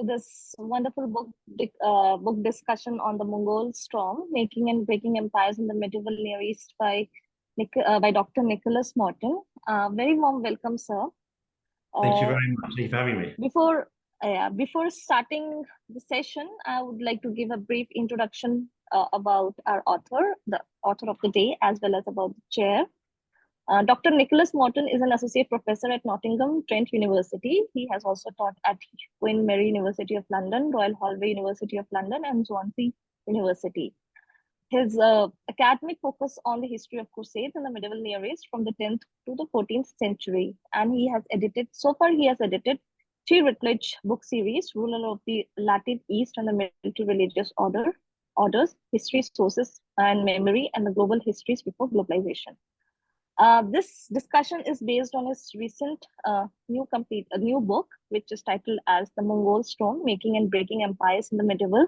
This wonderful book discussion on the Mongol storm, making and breaking empires in the medieval Near East by Dr. Nicholas Morton. Very warm welcome, sir. Thank you very much for having me. Before starting the session, I would like to give a brief introduction about our author, the author of the day, as well as about the chair. Dr. Nicholas Morton is an associate professor at Nottingham, Trent University. He has also taught at Queen Mary University of London, Royal Holloway University of London, and Swansea University. His academic focus on the history of crusades in the medieval Near East from the 10th to the 14th century. And he has edited 3 Routledge book series, Ruler of the Latin East and the Military Religious Orders, History, Sources and Memory, and the Global Histories Before Globalization. This discussion is based on his recent new book, which is titled as The Mongol Storm, Making and Breaking Empires in the Medieval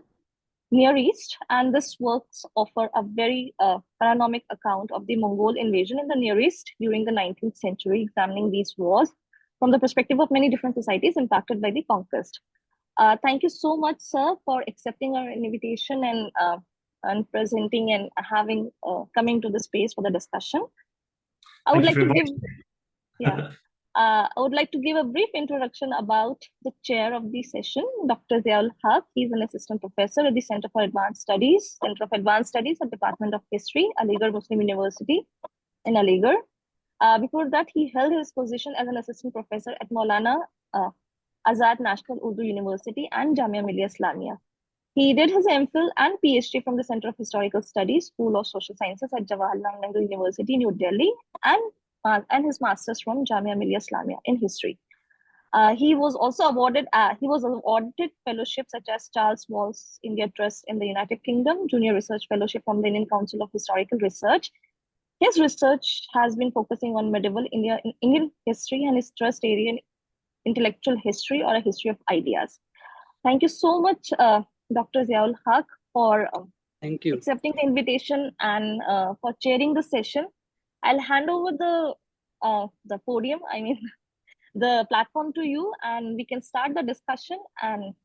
Near East. And this works offer a very panoramic account of the Mongol invasion in the Near East during the 19th century, examining these wars from the perspective of many different societies impacted by the conquest. Thank you so much, sir, for accepting our invitation and presenting and having coming to the space for the discussion. I would like to give a brief introduction about the chair of the session, Dr. Zeyaul Haque. He's an assistant professor at the Center of Advanced Studies at Department of History, Aligarh Muslim University in Aligarh. Before that, he held his position as an assistant professor at Maulana Azad National Urdu University and Jamia Millia Islamia. He did his MPhil and PhD from the Center of Historical Studies, School of Social Sciences at Jawaharlal Nehru University, New Delhi, and his master's from Jamia Millia Islamia in history. He was also awarded fellowships such as Charles Walls India Trust in the United Kingdom, Junior Research Fellowship from the Indian Council of Historical Research. His research has been focusing on medieval Indian history, and his trust area in intellectual history or a history of ideas. Thank you so much, Dr. Zeyaul Haque, for accepting the invitation and for chairing the session. I'll hand over the podium, the platform to you, and we can start the discussion. And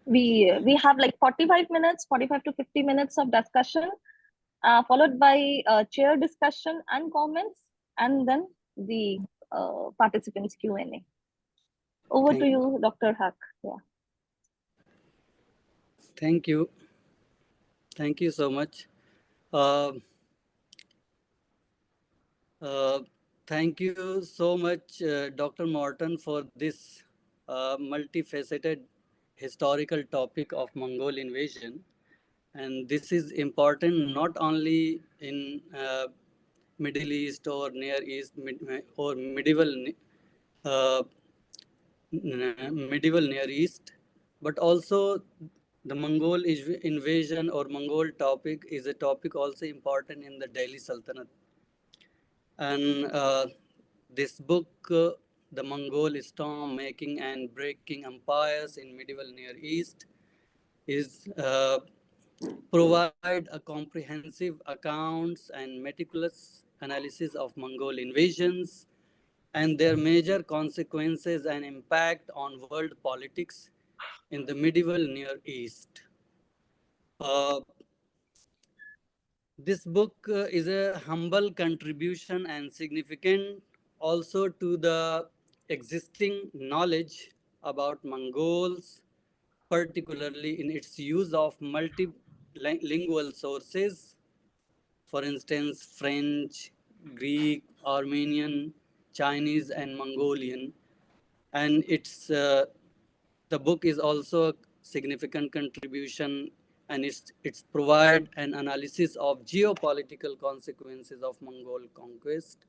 we have like 45 to 50 minutes of discussion, followed by chair discussion and comments, and then the participants Q&A. Over to you, Dr. Haque. Yeah. Thank you. Thank you so much. Thank you so much, Dr. Morton, for this multifaceted historical topic of Mongol invasion. And this is important not only in Middle East or Near East or medieval Near East, but also the Mongol invasion or Mongol topic is a topic also important in the Delhi Sultanate. And this book, The Mongol Storm, Making and Breaking Empires in Medieval Near East, is provide a comprehensive accounts and meticulous analysis of Mongol invasions and their major consequences and impact on world politics in the medieval Near East. This book is a humble contribution and significant also to the existing knowledge about Mongols, particularly in its use of multilingual sources, for instance, French, Greek, Armenian, Chinese, and Mongolian. And the book is also a significant contribution, and it's provide an analysis of geopolitical consequences of Mongol conquest,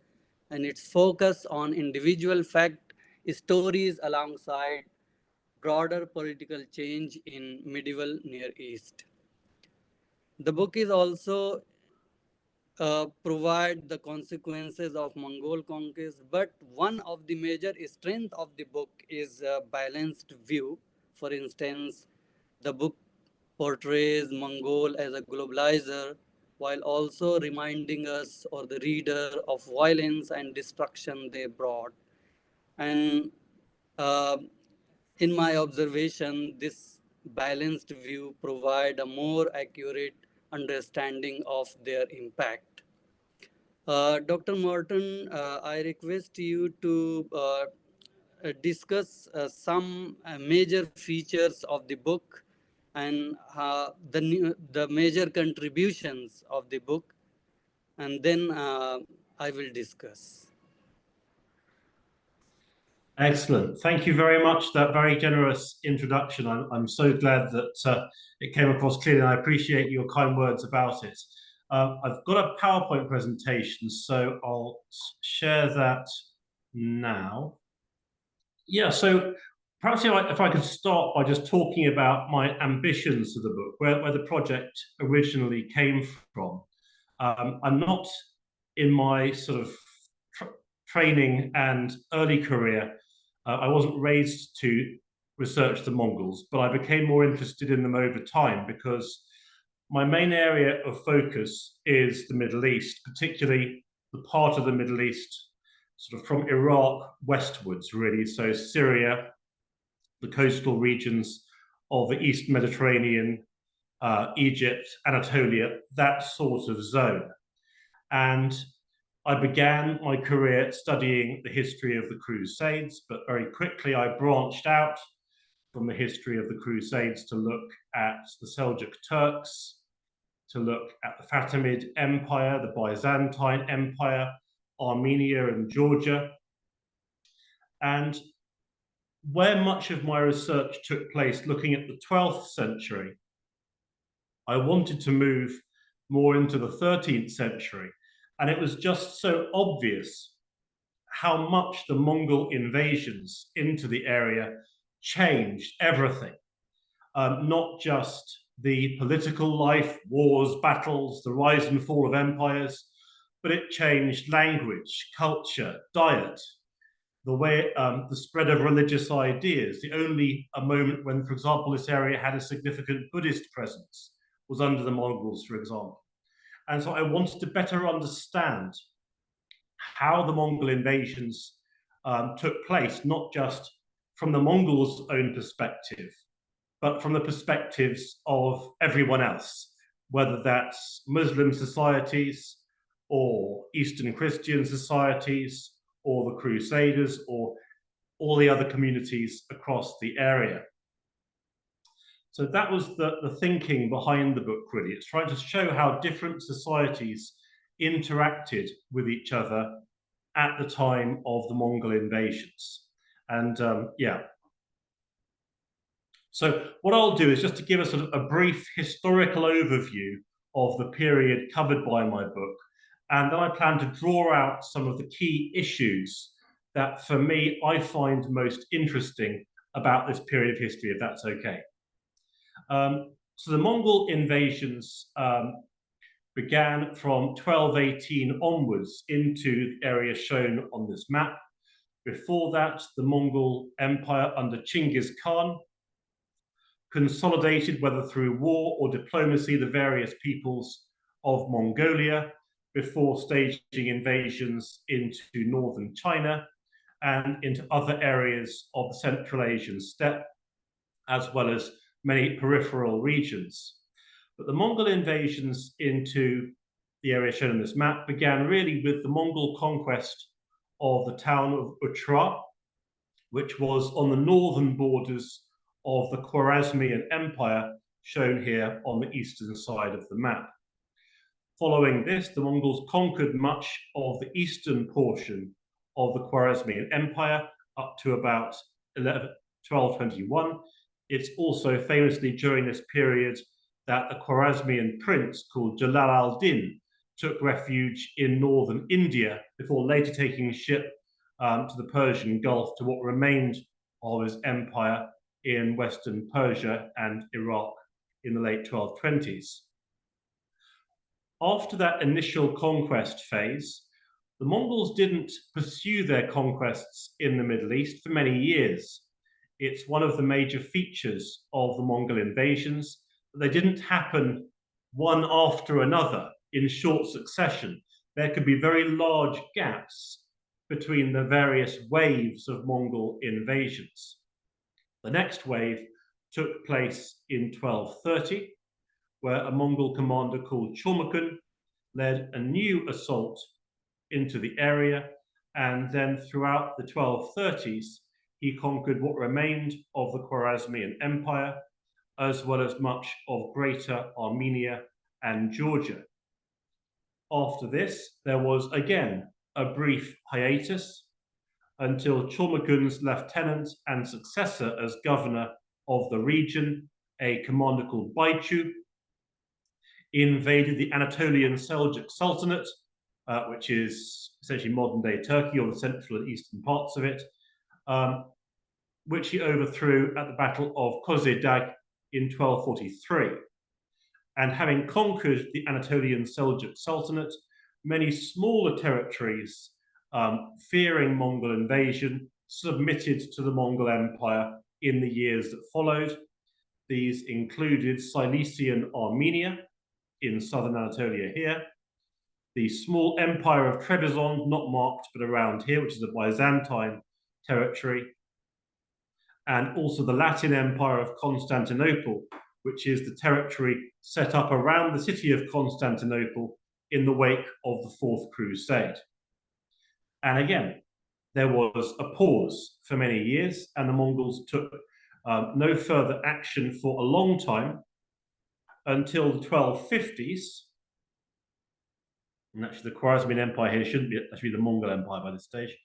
and its focus on individual fact stories alongside broader political change in medieval Near East. The book is also provide the consequences of Mongol conquest, but one of the major strength of the book is a balanced view. For instance, the book portrays Mongol as a globalizer while also reminding us or the reader of violence and destruction they brought. And in my observation, this balanced view provide a more accurate understanding of their impact. Dr. Morton, I request you to discuss some major features of the book and the major contributions of the book, and then I will discuss. Excellent. Thank you very much for that very generous introduction. I'm so glad that it came across clearly, and I appreciate your kind words about it. I've got a PowerPoint presentation, so I'll share that now. Yeah, so perhaps if I could start by just talking about my ambitions for the book, where the project originally came from. I'm not, in my sort of training and early career, I wasn't raised to research the Mongols, but I became more interested in them over time because my main area of focus is the Middle East, particularly the part of the Middle East sort of from Iraq westwards, really. So Syria, the coastal regions of the East Mediterranean, Egypt, Anatolia, that sort of zone. And I began my career studying the history of the Crusades, but very quickly I branched out from the history of the Crusades to look at the Seljuk Turks, to look at the Fatimid Empire, the Byzantine Empire, Armenia and Georgia. And where much of my research took place looking at the 12th century, I wanted to move more into the 13th century. And it was just so obvious how much the Mongol invasions into the area changed everything. Not just the political life, wars, battles, the rise and fall of empires, but it changed language, culture, diet, the way, the spread of religious ideas. The only moment when, for example, this area had a significant Buddhist presence was under the Mongols, for example. And so I wanted to better understand how the Mongol invasions took place, not just from the Mongols' own perspective, but from the perspectives of everyone else, whether that's Muslim societies or Eastern Christian societies or the Crusaders or all the other communities across the area. So that was the thinking behind the book, really. It's trying to show how different societies interacted with each other at the time of the Mongol invasions. And yeah. So what I'll do is just to give us a brief historical overview of the period covered by my book. And then I plan to draw out some of the key issues that, for me, I find most interesting about this period of history, if that's okay. So the Mongol invasions began from 1218 onwards into the area shown on this map. Before that, the Mongol Empire under Chinggis Khan consolidated, whether through war or diplomacy, the various peoples of Mongolia before staging invasions into northern China and into other areas of the Central Asian steppe, as well as many peripheral regions. But the Mongol invasions into the area shown on this map began really with the Mongol conquest of the town of Utra, which was on the northern borders of the Khwarezmian Empire, shown here on the eastern side of the map. Following this, the Mongols conquered much of the eastern portion of the Khwarezmian Empire up to about 1221. It's also famously during this period that a Khwarezmian prince called Jalal al-Din took refuge in northern India before later taking a ship to the Persian Gulf to what remained of his empire in Western Persia and Iraq in the late 1220s. After that initial conquest phase, the Mongols didn't pursue their conquests in the Middle East for many years. It's one of the major features of the Mongol invasions that they didn't happen one after another in short succession. There could be very large gaps between the various waves of Mongol invasions. The next wave took place in 1230, where a Mongol commander called Chormukun led a new assault into the area, and then throughout the 1230s, he conquered what remained of the Khwarezmian Empire, as well as much of Greater Armenia and Georgia. After this, there was again a brief hiatus until Chormukun's lieutenant and successor as governor of the region, a commander called Baichu, invaded the Anatolian Seljuk Sultanate, which is essentially modern-day Turkey, or the central and eastern parts of it, which he overthrew at the Battle of Kozyedag in 1243. And having conquered the Anatolian Seljuk Sultanate, many smaller territories, fearing Mongol invasion, submitted to the Mongol Empire in the years that followed. These included Cilician Armenia in southern Anatolia here, the small empire of Trebizond, not marked but around here, which is a Byzantine territory, and also the Latin Empire of Constantinople, which is the territory set up around the city of Constantinople in the wake of the Fourth Crusade. And again, there was a pause for many years, and the Mongols took no further action for a long time until the 1250s. And actually, the Khwarezmian Empire here shouldn't be actually the Mongol Empire by this stage.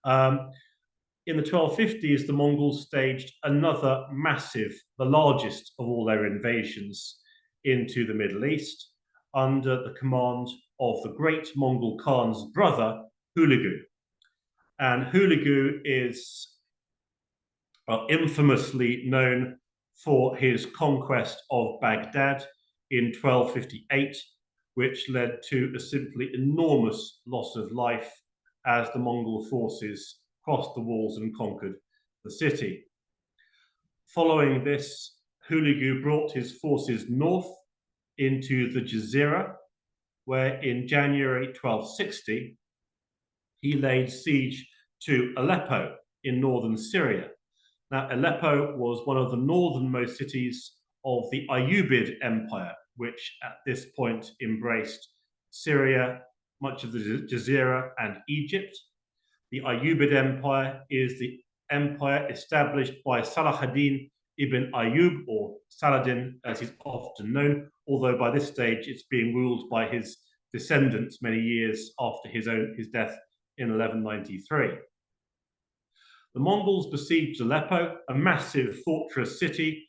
In the 1250s, the Mongols staged another massive, the largest of all their invasions into the Middle East, under the command of the great Mongol Khan's brother, Hulagu. And Hulagu is infamously known for his conquest of Baghdad in 1258, which led to a simply enormous loss of life as the Mongol forces crossed the walls and conquered the city. Following this, Hulagu brought his forces north into the Jazeera, where in January 1260, he laid siege to Aleppo in northern Syria. Now, Aleppo was one of the northernmost cities of the Ayyubid Empire, which at this point embraced Syria, much of the Jazeera, and Egypt. The Ayyubid Empire is the empire established by Salahuddin ibn Ayyub, or Saladin as he's often known, although by this stage it's being ruled by his descendants many years after his death in 1193. The Mongols besieged Aleppo, a massive fortress city.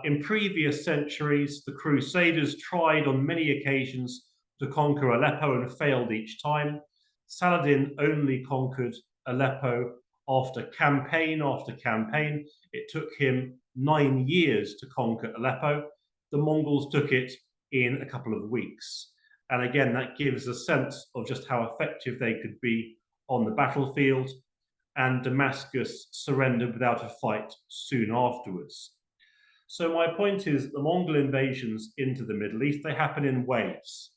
In previous centuries, the Crusaders tried on many occasions to conquer Aleppo and failed each time. Saladin only conquered Aleppo after campaign after campaign. It took him 9 years to conquer Aleppo. The Mongols took it in a couple of weeks. And again, that gives a sense of just how effective they could be on the battlefield. And Damascus surrendered without a fight soon afterwards. So my point is, the Mongol invasions into the Middle East, they happen in waves.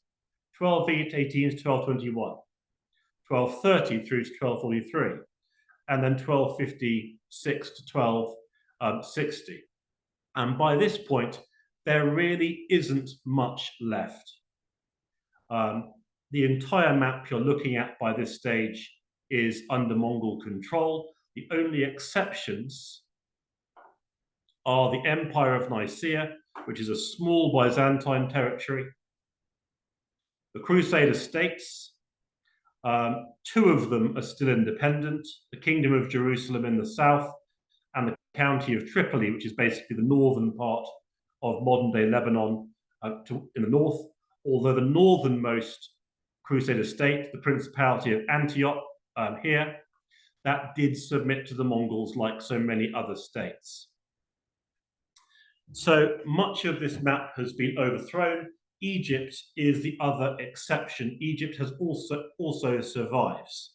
1218 to 1221, 1230 through to 1243, and then 1256 to 1260. And by this point, there really isn't much left. The entire map you're looking at by this stage is under Mongol control. The only exceptions are the Empire of Nicaea, which is a small Byzantine territory, the Crusader states. 2 of them are still independent, the Kingdom of Jerusalem in the south and the County of Tripoli, which is basically the northern part of modern-day Lebanon in the north, although the northernmost Crusader state, the Principality of Antioch here, that did submit to the Mongols like so many other states. So much of this map has been overthrown. Egypt is the other exception. Egypt has also survives.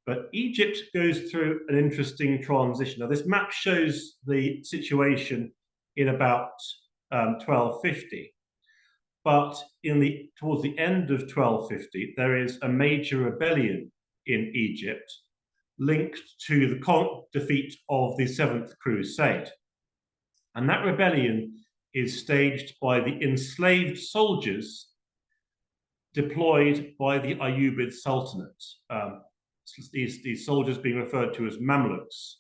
But Egypt goes through an interesting transition. Now, this map shows the situation in about 1250. But towards the end of 1250, there is a major rebellion in Egypt linked to the defeat of the Seventh Crusade. And that rebellion is staged by the enslaved soldiers deployed by the Ayyubid Sultanate. These soldiers being referred to as Mamluks.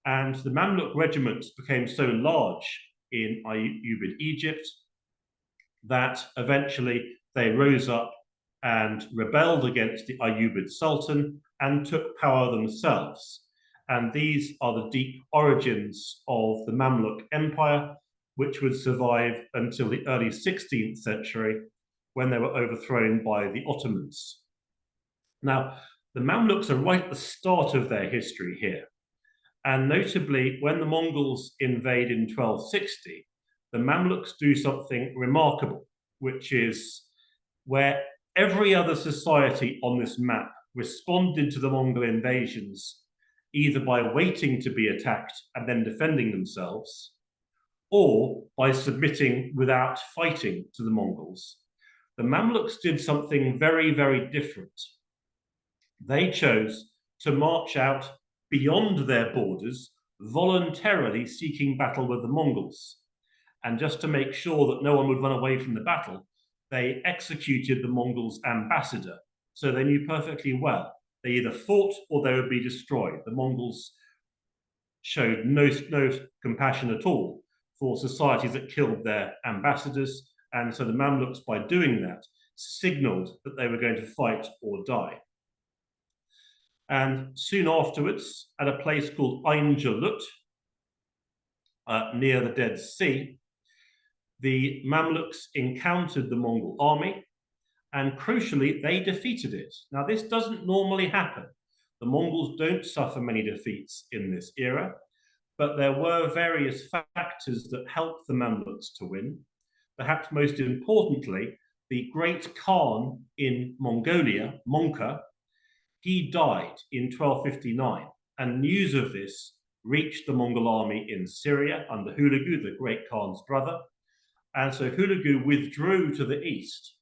And the Mamluk regiments became so large in Ayyubid Egypt that eventually they rose up and rebelled against the Ayyubid Sultan and took power themselves. And these are the deep origins of the Mamluk Empire, which would survive until the early 16th century, when they were overthrown by the Ottomans. Now, the Mamluks are right at the start of their history here. And notably, when the Mongols invade in 1260, the Mamluks do something remarkable, which is where every other society on this map responded to the Mongol invasions either by waiting to be attacked and then defending themselves, or by submitting without fighting to the Mongols. The Mamluks did something very, very different. They chose to march out beyond their borders, voluntarily seeking battle with the Mongols. And just to make sure that no one would run away from the battle, they executed the Mongols' ambassador. So they knew perfectly well they either fought or they would be destroyed. The Mongols showed no compassion at all for societies that killed their ambassadors. And so the Mamluks, by doing that, signaled that they were going to fight or die. And soon afterwards, at a place called Ain Jalut, near the Dead Sea, the Mamluks encountered the Mongol army, and crucially, they defeated it. Now, this doesn't normally happen. The Mongols don't suffer many defeats in this era, but there were various factors that helped the Mamluks to win. Perhaps most importantly, the great Khan in Mongolia, Mongke, he died in 1259, and news of this reached the Mongol army in Syria under Hulagu, the great Khan's brother. And so Hulagu withdrew to the east,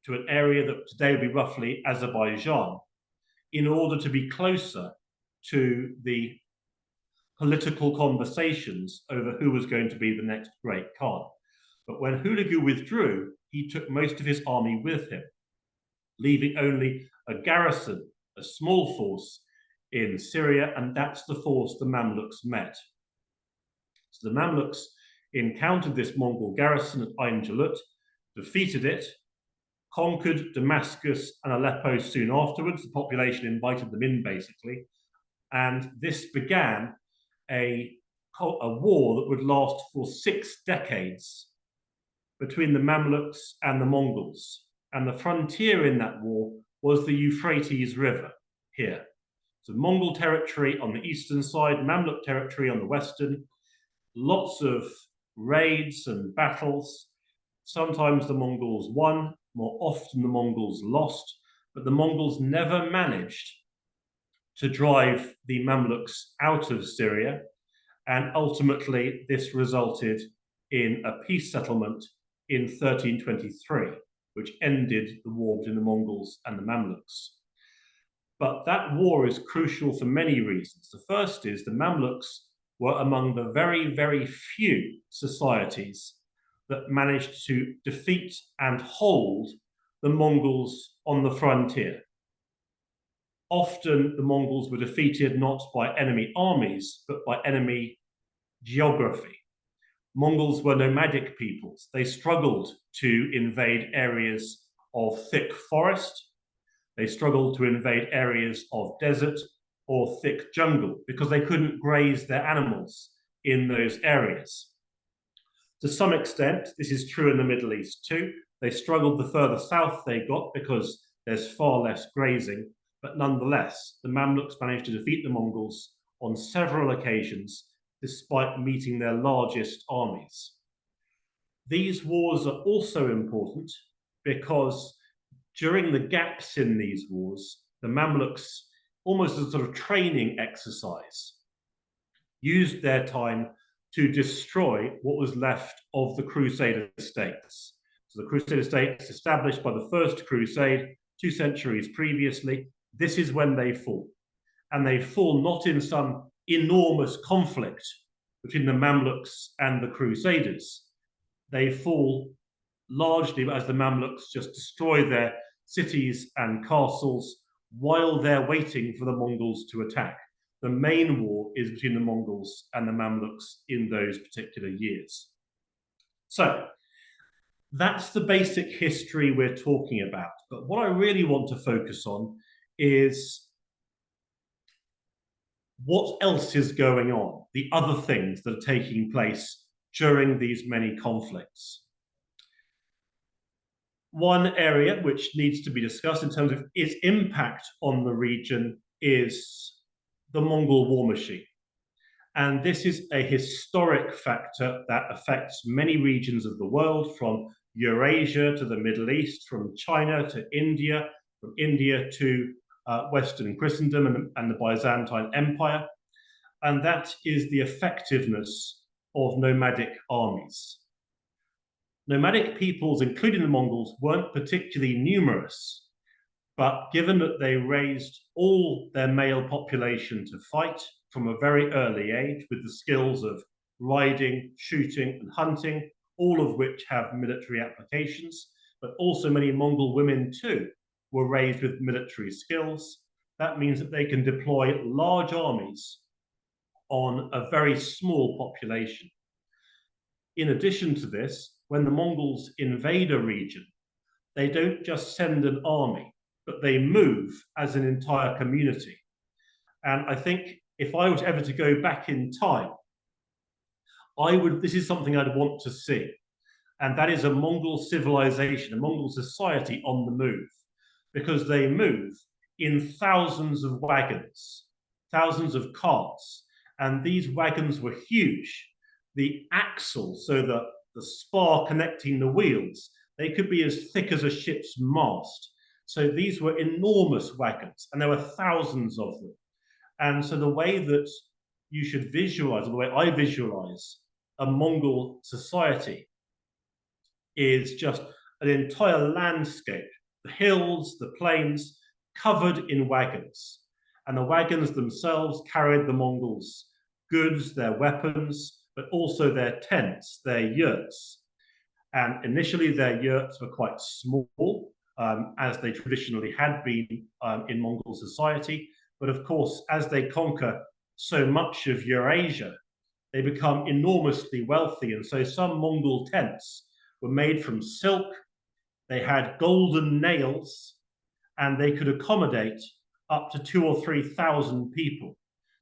to an area that today would be roughly Azerbaijan, in order to be closer to the political conversations over who was going to be the next great Khan. But when Hulagu withdrew, he took most of his army with him, leaving only a garrison, a small force in Syria, and that's the force the Mamluks met. So the Mamluks encountered this Mongol garrison at Ain Jalut, defeated it, conquered Damascus and Aleppo soon afterwards. The population invited them in, basically. And this began a war that would last for 6 decades between the Mamluks and the Mongols. And the frontier in that war was the Euphrates River here. So Mongol territory on the eastern side, Mamluk territory on the western. Lots of raids and battles. Sometimes the Mongols won, more often the Mongols lost, but the Mongols never managed to drive the Mamluks out of Syria, and ultimately this resulted in a peace settlement in 1323, which ended the war between the Mongols and the Mamluks. But that war is crucial for many reasons. The first is the Mamluks were among the very, very few societies that managed to defeat and hold the Mongols on the frontier. Often the Mongols were defeated not by enemy armies, but by enemy geography. Mongols were nomadic peoples. They struggled to invade areas of thick forest. They struggled to invade areas of desert or thick jungle because they couldn't graze their animals in those areas. To some extent, this is true in the Middle East too. They struggled the further south they got because there's far less grazing, but nonetheless, the Mamluks managed to defeat the Mongols on several occasions, despite meeting their largest armies. These wars are also important because during the gaps in these wars, the Mamluks, almost as a sort of training exercise, used their time to destroy what was left of the Crusader states. So the Crusader states established by the First Crusade 2 centuries previously, this is when they fall. And they fall not in some enormous conflict between the Mamluks and the Crusaders. They fall largely as the Mamluks just destroy their cities and castles while they're waiting for the Mongols to attack. The main war is between the Mongols and the Mamluks in those particular years. So that's the basic history we're talking about. But what I really want to focus on is what else is going on, the other things that are taking place during these many conflicts. One area which needs to be discussed in terms of its impact on the region is the Mongol war machine. And this is a historic factor that affects many regions of the world, from Eurasia to the Middle East, from China to India, from India to Western Christendom and the Byzantine Empire. And that is the effectiveness of nomadic armies. Nomadic peoples, including the Mongols, weren't particularly numerous, but given that they raised all their male population to fight from a very early age with the skills of riding, shooting, and hunting, all of which have military applications, but also many Mongol women too were raised with military skills. That means that they can deploy large armies on a very small population. In addition to this, when the Mongols invade a region, they don't just send an army, but they move as an entire community. And I think if I was ever to go back in time, this is something I'd want to see. And that is a Mongol civilization, a Mongol society on the move, because they move in thousands of wagons, thousands of carts, and these wagons were huge. The axle, so the spar connecting the wheels, they could be as thick as a ship's mast. So these were enormous wagons, and there were thousands of them. And so the way that you should visualize, or the way I visualize a Mongol society, is just an entire landscape, the hills, the plains, covered in wagons. And the wagons themselves carried the Mongols' goods, their weapons, but also their tents, their yurts. And initially their yurts were quite small, as they traditionally had been in Mongol society. But of course, as they conquer so much of Eurasia, they become enormously wealthy. And so some Mongol tents were made from silk, they had golden nails, and they could accommodate up to 2,000 or 3,000 people.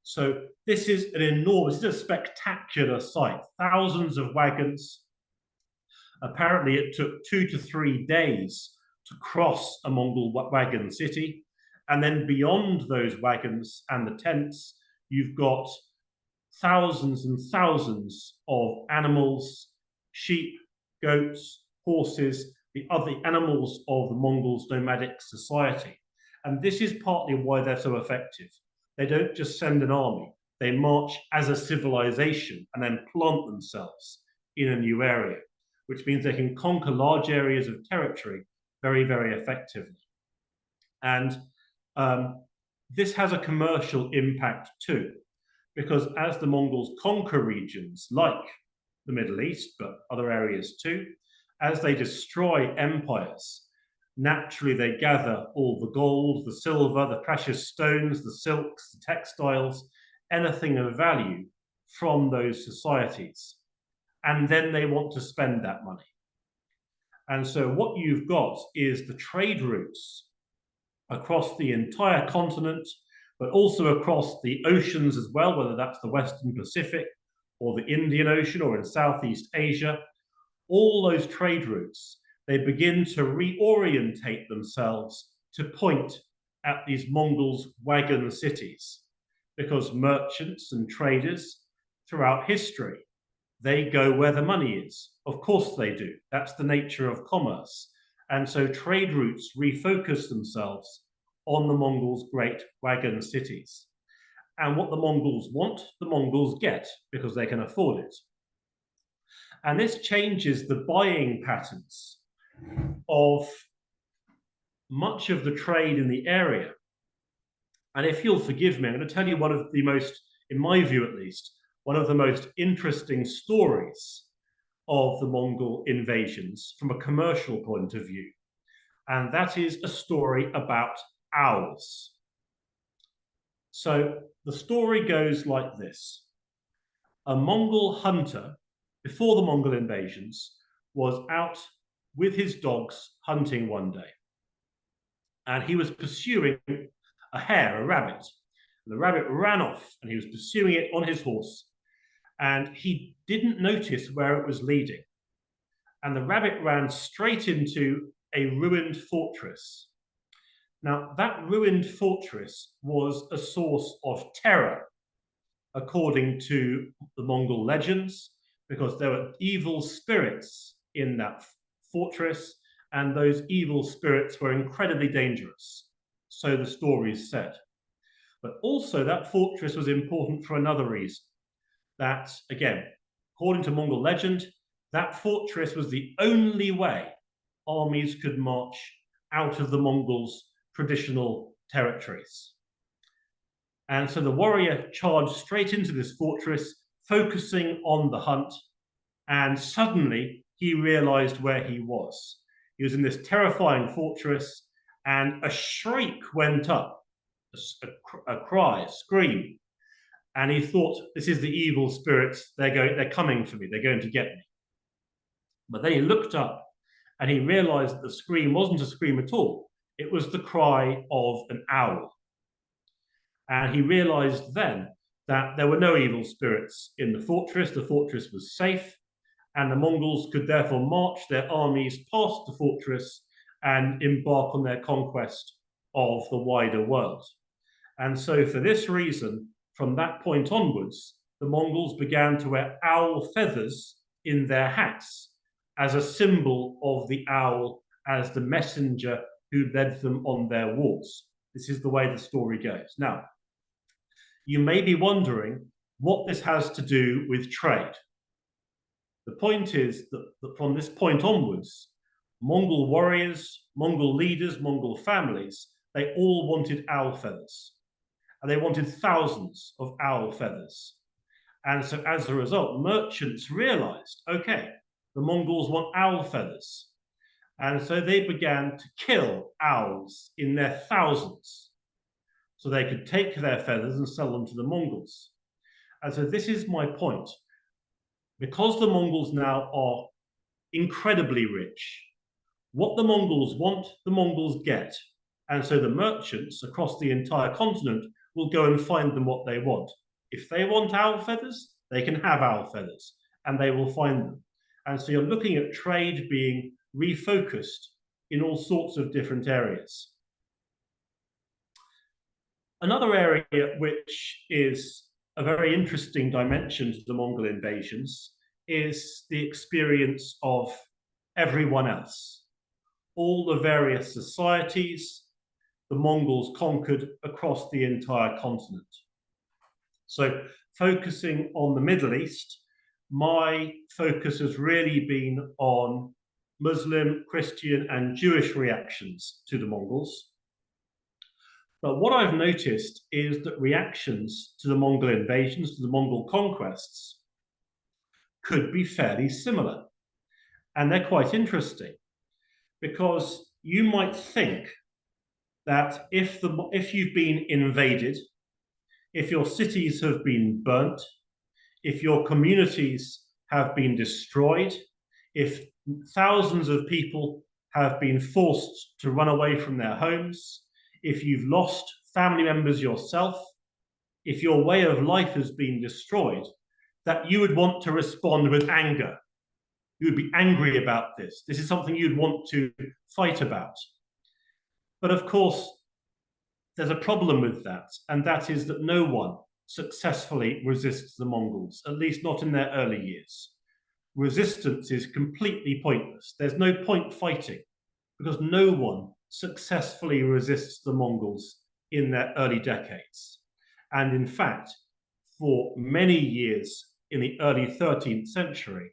So this is an enormous, this is a spectacular sight. Thousands of wagons. Apparently it took 2 to 3 days to cross a Mongol wagon city. And then beyond those wagons and the tents, you've got thousands and thousands of animals, sheep, goats, horses, the other animals of the Mongols' nomadic society. And this is partly why they're so effective. They don't just send an army, they march as a civilization and then plant themselves in a new area, which means they can conquer large areas of territory very, very effectively. And this has a commercial impact too, because as the Mongols conquer regions like the Middle East, but other areas too, as they destroy empires, naturally they gather all the gold, the silver, the precious stones, the silks, the textiles, anything of value from those societies. And then they want to spend that money. And so what you've got is the trade routes across the entire continent, but also across the oceans as well, whether that's the Western Pacific or the Indian Ocean or in Southeast Asia. All those trade routes, they begin to reorientate themselves to point at these Mongols' wagon cities, because merchants and traders throughout history, they go where the money is. Of course they do. That's the nature of commerce. And so trade routes refocus themselves on the Mongols' great wagon cities. And what the Mongols want, the Mongols get, because they can afford it. And this changes the buying patterns of much of the trade in the area. And if you'll forgive me, I'm going to tell you one of the most, in my view at least, one of the most interesting stories of the Mongol invasions from a commercial point of view. And that is a story about owls. So the story goes like this. A Mongol hunter, before the Mongol invasions, was out with his dogs hunting one day. And he was pursuing a hare, a rabbit. And the rabbit ran off and he was pursuing it on his horse. And he didn't notice where it was leading. And the rabbit ran straight into a ruined fortress. Now, that ruined fortress was a source of terror, according to the Mongol legends, because there were evil spirits in that fortress, and those evil spirits were incredibly dangerous, so the stories said. But also that fortress was important for another reason. That, again, according to Mongol legend, that fortress was the only way armies could march out of the Mongols' traditional territories. And so the warrior charged straight into this fortress, focusing on the hunt, and suddenly he realized where he was. He was in this terrifying fortress, and a shriek went up, a cry, a scream. And he thought, this is the evil spirits, they're coming for me, they're going to get me. But then he looked up and he realized that the scream wasn't a scream at all. It was the cry of an owl. And he realized then that there were no evil spirits in the fortress was safe, and the Mongols could therefore march their armies past the fortress and embark on their conquest of the wider world. And so for this reason, from that point onwards, the Mongols began to wear owl feathers in their hats as a symbol of the owl as the messenger who led them on their wars. This is the way the story goes. Now, you may be wondering what this has to do with trade. The point is that from this point onwards, Mongol warriors, Mongol leaders, Mongol families, they all wanted owl feathers. And they wanted thousands of owl feathers. And so as a result, merchants realized, okay, the Mongols want owl feathers. And so they began to kill owls in their thousands, so they could take their feathers and sell them to the Mongols. And so this is my point. Because the Mongols now are incredibly rich, what the Mongols want, the Mongols get. And so the merchants across the entire continent will go and find them what they want. If they want owl feathers, they can have owl feathers, and they will find them. And so you're looking at trade being refocused in all sorts of different areas. Another area which is a very interesting dimension to the Mongol invasions is the experience of everyone else. All the various societies the Mongols conquered across the entire continent. So focusing on the Middle East, my focus has really been on Muslim, Christian, and Jewish reactions to the Mongols. But what I've noticed is that reactions to the Mongol invasions, to the Mongol conquests, could be fairly similar. And they're quite interesting, because you might think that if you've been invaded, if your cities have been burnt, if your communities have been destroyed, if thousands of people have been forced to run away from their homes, if you've lost family members yourself, if your way of life has been destroyed, that you would want to respond with anger. You would be angry about this. This is something you'd want to fight about. But of course, there's a problem with that, and that is that no one successfully resists the Mongols, at least not in their early years. Resistance is completely pointless. There's no point fighting, because no one successfully resists the Mongols in their early decades. And in fact, for many years in the early 13th century,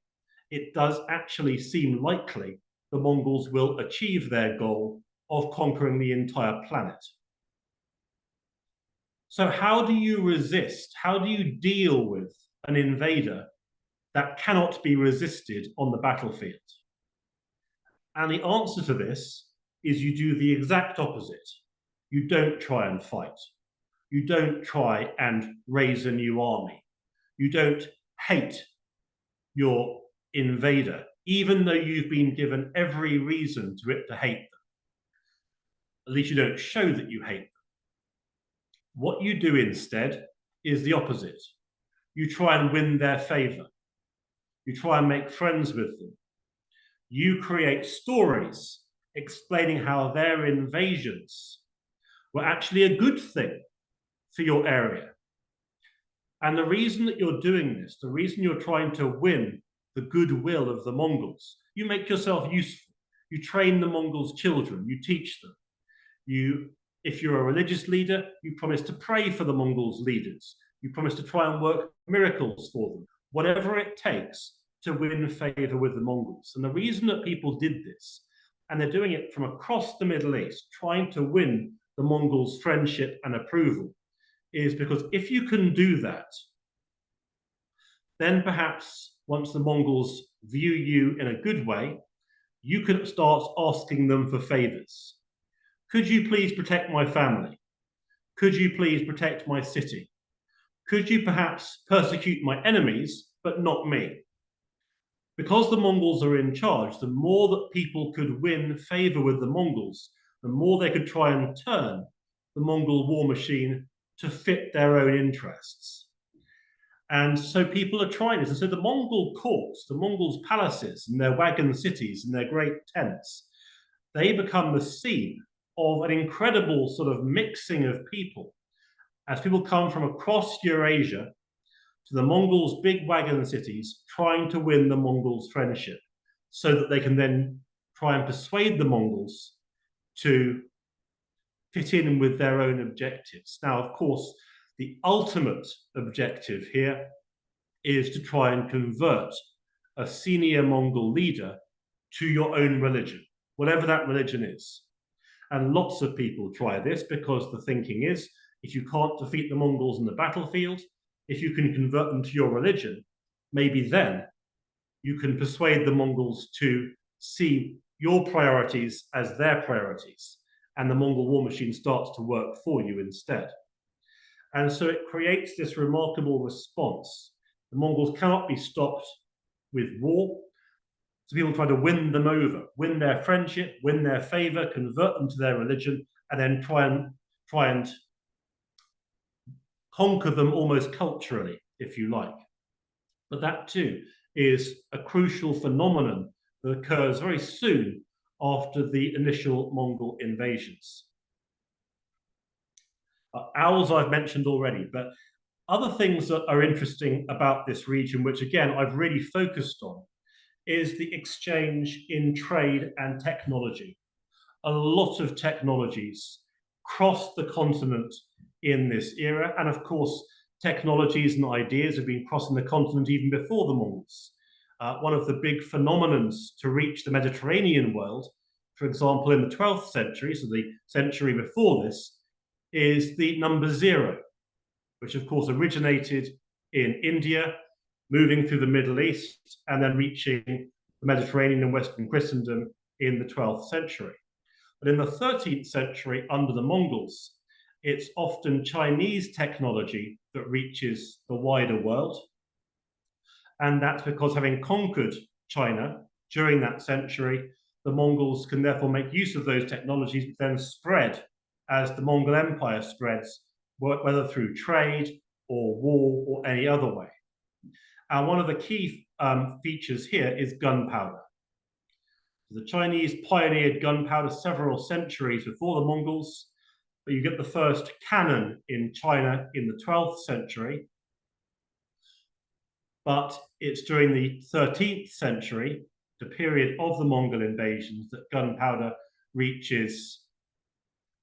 it does actually seem likely the Mongols will achieve their goal of conquering the entire planet. So how do you resist? How do you deal with an invader that cannot be resisted on the battlefield? And the answer to this is you do the exact opposite. You don't try and fight. You don't try and raise a new army. You don't hate your invader, even though you've been given every reason to hate them. At least you don't show that you hate them. What you do instead is the opposite. You try and win their favor. You try and make friends with them. You create stories explaining how their invasions were actually a good thing for your area. And the reason that you're doing this, the reason you're trying to win the goodwill of the Mongols, you make yourself useful. You train the Mongols' children, you teach them. If you're a religious leader, you promise to pray for the Mongols' leaders. You promise to try and work miracles for them, whatever it takes to win favor with the Mongols. And the reason that people did this, and they're doing it from across the Middle East, trying to win the Mongols' friendship and approval, is because if you can do that, then perhaps once the Mongols view you in a good way, you can start asking them for favors. Could you please protect my family? Could you please protect my city? Could you perhaps persecute my enemies, but not me? Because the Mongols are in charge, the more that people could win favor with the Mongols, the more they could try and turn the Mongol war machine to fit their own interests. And so people are trying this. And so the Mongol courts, the Mongols' palaces and their wagon cities and their great tents, they become the scene of an incredible sort of mixing of people as people come from across Eurasia to the Mongols' big wagon cities, trying to win the Mongols' friendship so that they can then try and persuade the Mongols to fit in with their own objectives. Now, of course, the ultimate objective here is to try and convert a senior Mongol leader to your own religion, whatever that religion is. And lots of people try this because the thinking is, if you can't defeat the Mongols in the battlefield, if you can convert them to your religion, maybe then you can persuade the Mongols to see your priorities as their priorities, and the Mongol war machine starts to work for you instead. And so it creates this remarkable response. The Mongols cannot be stopped with war, so people try to win them over, win their friendship, win their favor, convert them to their religion, and then try and conquer them almost culturally, if you like. But that too is a crucial phenomenon that occurs very soon after the initial Mongol invasions. Owls I've mentioned already, but other things that are interesting about this region, which again I've really focused on, is the exchange in trade and technology. A lot of technologies crossed the continent in this era, and of course technologies and ideas have been crossing the continent even before the Mongols. One of the big phenomenons to reach the Mediterranean world, for example in the 12th century, so the century before this, is the number 0, which of course originated in India, moving through the Middle East, and then reaching the Mediterranean and Western Christendom in the 12th century. But in the 13th century, under the Mongols, it's often Chinese technology that reaches the wider world. And that's because, having conquered China during that century, the Mongols can therefore make use of those technologies, but then spread as the Mongol Empire spreads, whether through trade or war or any other way. And one of the key features here is gunpowder. The Chinese pioneered gunpowder several centuries before the Mongols, but you get the first cannon in China in the 12th century. But it's during the 13th century, the period of the Mongol invasions, that gunpowder reaches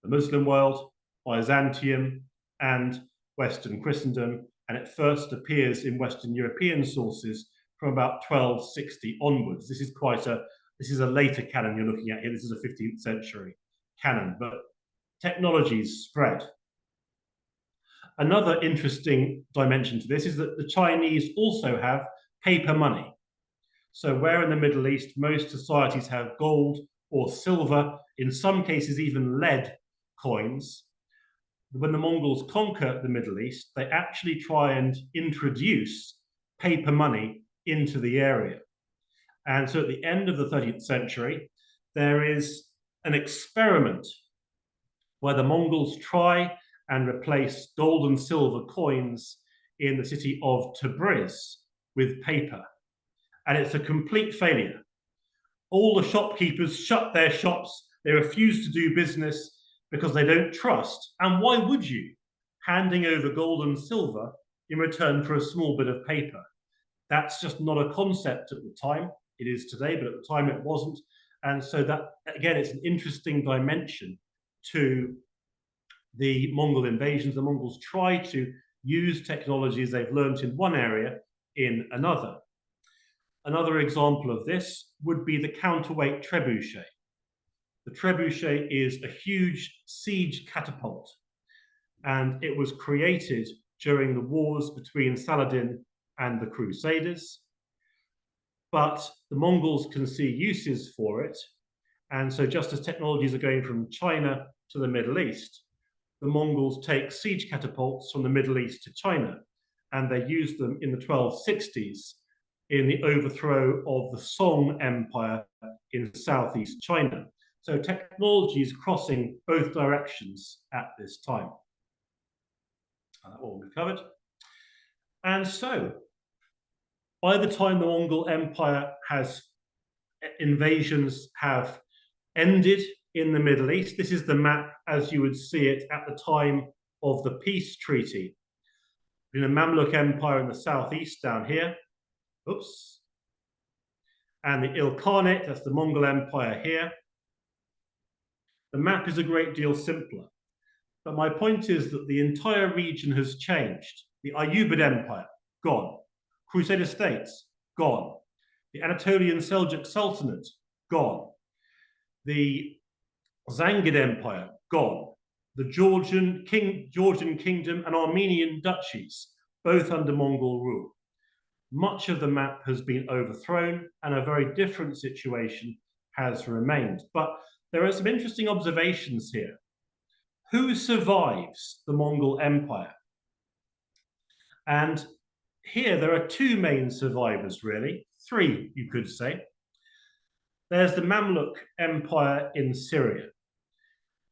the Muslim world, Byzantium, and Western Christendom, and it first appears in Western European sources from about 1260 onwards. This is a later canon you're looking at here. This is a 15th century canon, but technologies spread. Another interesting dimension to this is that the Chinese also have paper money. So where in the Middle East most societies have gold or silver, in some cases even lead coins, when the Mongols conquer the Middle East, they actually try and introduce paper money into the area. And so at the end of the 13th century, there is an experiment where the Mongols try and replace gold and silver coins in the city of Tabriz with paper. And it's a complete failure. All the shopkeepers shut their shops. They refuse to do business because they don't trust. And why would you? Handing over gold and silver in return for a small bit of paper. That's just not a concept at the time. It is today, but at the time it wasn't. And so that, again, it's an interesting dimension to the Mongol invasions. The Mongols try to use technologies they've learned in one area in another. Another example of this would be the counterweight trebuchet. The trebuchet is a huge siege catapult, and it was created during the wars between Saladin and the Crusaders. But the Mongols can see uses for it, and so just as technologies are going from China to the Middle East, the Mongols take siege catapults from the Middle East to China, and they use them in the 1260s in the overthrow of the Song Empire in southeast China. So technology is crossing both directions at this time. That all we've covered. And so, by the time the Mongol Empire has invasions have ended in the Middle East, this is the map as you would see it at the time of the peace treaty. In the Mamluk Empire in the southeast down here, oops, and the Ilkhanate, that's the Mongol Empire here. The map is a great deal simpler. But my point is that the entire region has changed. The Ayyubid Empire, gone. Crusader states, gone. The Anatolian Seljuk Sultanate, gone. The Zangid Empire, gone. The Georgian Kingdom and Armenian duchies, both under Mongol rule. Much of the map has been overthrown and a very different situation has remained. But there are some interesting observations here. Who survives the Mongol Empire? And here there are two main survivors, really. Three, you could say. There's the Mamluk Empire in Syria.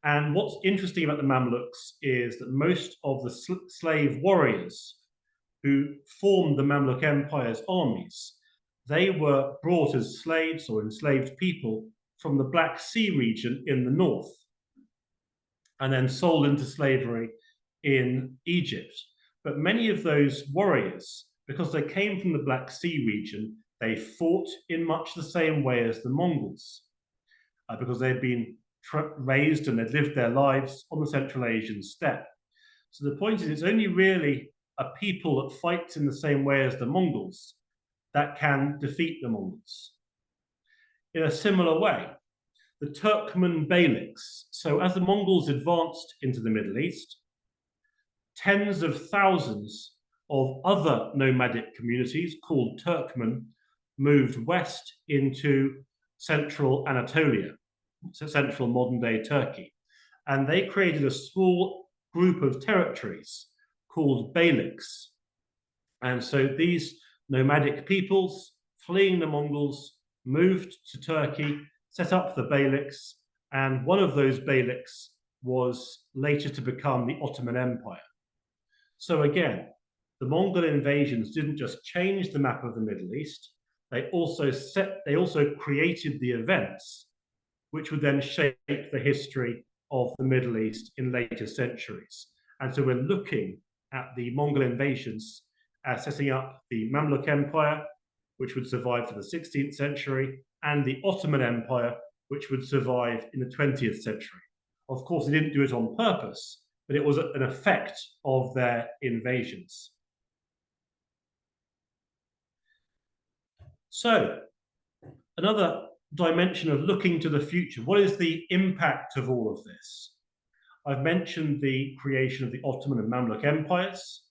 And what's interesting about the Mamluks is that most of the slave warriors who formed the Mamluk Empire's armies, they were brought as slaves or enslaved people from the Black Sea region in the north, and then sold into slavery in Egypt. But many of those warriors, because they came from the Black Sea region, they fought in much the same way as the Mongols, because they'd been raised and they'd lived their lives on the Central Asian steppe. So the point is, it's only really a people that fights in the same way as the Mongols that can defeat the Mongols. In a similar way, the Turkmen Beyliks. So as the Mongols advanced into the Middle East, tens of thousands of other nomadic communities called Turkmen moved west into central Anatolia, so central modern-day Turkey. And they created a small group of territories called Beyliks. And so these nomadic peoples, fleeing the Mongols, moved to Turkey, set up the Beyliks, and one of those Beyliks was later to become the Ottoman Empire. So again, the Mongol invasions didn't just change the map of the Middle East, they also created the events which would then shape the history of the Middle East in later centuries. And so we're looking at the Mongol invasions as setting up the Mamluk Empire, which would survive to the 16th century, and the Ottoman Empire, which would survive in the 20th century. Of course, they didn't do it on purpose, but it was an effect of their invasions. So, another dimension of looking to the future, what is the impact of all of this? I've mentioned the creation of the Ottoman and Mamluk empires.